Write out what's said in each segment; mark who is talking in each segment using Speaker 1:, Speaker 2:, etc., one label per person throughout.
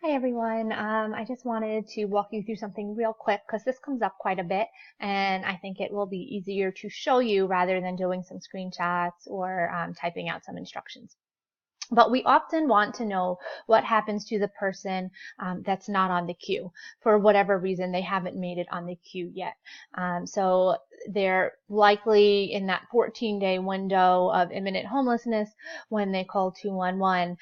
Speaker 1: Hi everyone. I just wanted to walk you through something real quick because this comes up quite a bit and I think it will be easier to show you rather than doing some screenshots or typing out some instructions. But we often want to know what happens to the person that's not on the queue. For whatever reason, they haven't made it on the queue yet. So they're likely in that 14-day window of imminent homelessness when they call 211.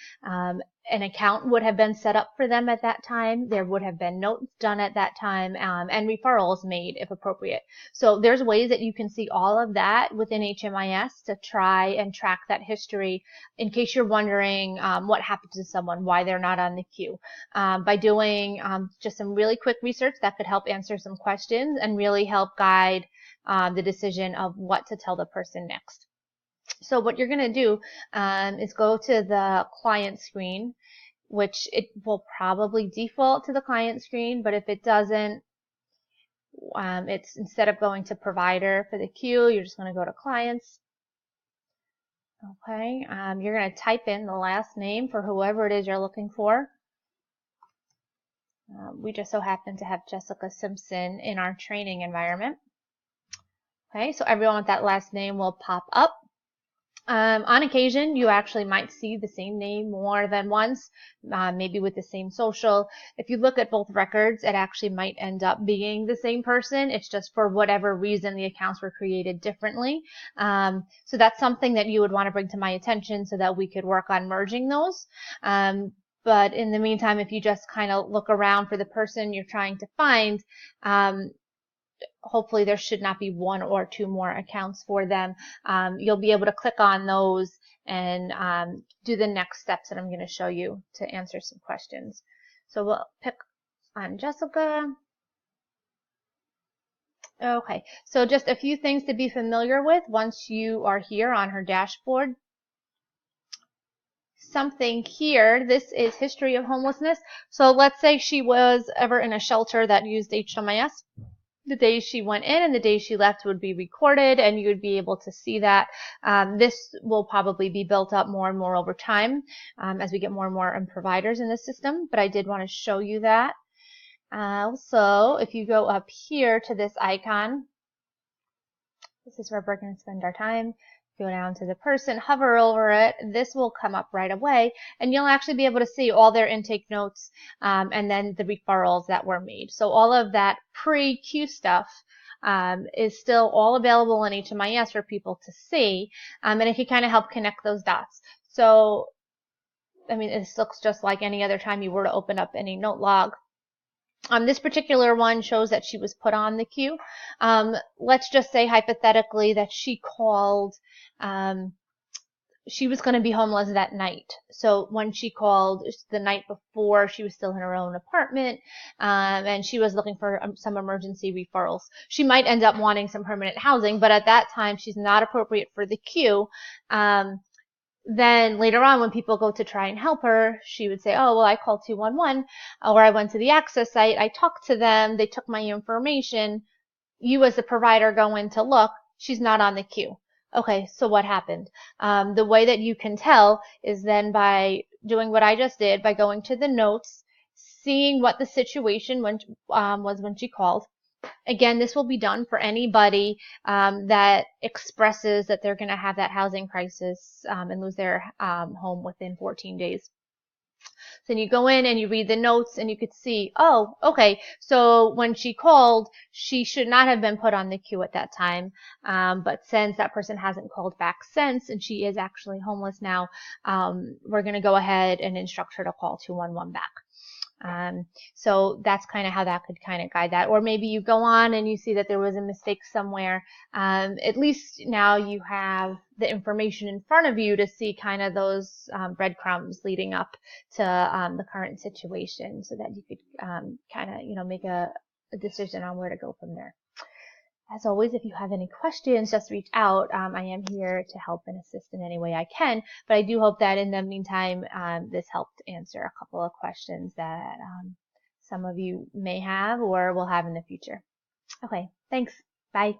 Speaker 1: An account would have been set up for them at that time. There would have been notes done at that time and referrals made if appropriate. So there's ways that you can see all of that within HMIS to try and track that history in case you're wondering what happened to someone, why they're not on the queue. By doing just some really quick research that could help answer some questions and really help guide the decision of what to tell the person next. So what you're going to do is go to the client screen, which it will probably default to the client screen, but if it doesn't, it's instead of going to provider for the queue, you're just going to go to clients. Okay, you're going to type in the last name for whoever it is you're looking for. We just so happen to have Jessica Simpson in our training environment. Okay, so everyone with that last name will pop up. On occasion, you actually might see the same name more than once, maybe with the same social. If you look at both records, it actually might end up being the same person. It's just for whatever reason the accounts were created differently. So that's something that you would want to bring to my attention so that we could work on merging those. But in the meantime, if you just kind of look around for the person you're trying to find, hopefully there should not be one or two more accounts for them. You'll be able to click on those and do the next steps that I'm going to show you to answer some questions. So we'll pick on Jessica. Okay, so just a few things to be familiar with once you are here on her dashboard. Something here, this is history of homelessness. So let's say she was ever in a shelter that used HMIS. The days she went in and the days she left would be recorded and you would be able to see that. This will probably be built up more and more over time as we get more and more providers in the system, but I did want to show you that. Also, if you go up here to this icon, this is where we're going to spend our time. Go down to the person, hover over it, this will come up right away, and you'll actually be able to see all their intake notes and then the referrals that were made. So all of that pre-queue stuff is still all available in HMIS for people to see, and it can kind of help connect those dots. So, I mean, this looks just like any other time you were to open up any note log. This particular one shows that she was put on the queue. Let's just say hypothetically that she called, she was going to be homeless that night. So when she called the night before, she was still in her own apartment, and she was looking for some emergency referrals. She might end up wanting some permanent housing, but at that time, she's not appropriate for the queue. Then later on, when people go to try and help her, she would say, oh, well, I called 211, or I went to the access site, I talked to them, they took my information. You as the provider go in to look, she's not on the queue. Okay, so what happened? The way that you can tell is then by doing what I just did, by going to the notes, seeing what the situation was when she called. Again, this will be done for anybody that expresses that they're going to have that housing crisis and lose their home within 14 days. So then you go in and you read the notes and you could see, oh, okay, so when she called, she should not have been put on the queue at that time. But since that person hasn't called back since and she is actually homeless now, we're going to go ahead and instruct her to call 211 back. So that's kind of how that could kind of guide that. Or maybe you go on and you see that there was a mistake somewhere. At least now you have the information in front of you to see kind of those breadcrumbs leading up to the current situation so that you could kind of, make a decision on where to go from there. As always, if you have any questions, just reach out. I am here to help and assist in any way I can, but I do hope that in the meantime, this helped answer a couple of questions that some of you may have or will have in the future. Okay, thanks. Bye.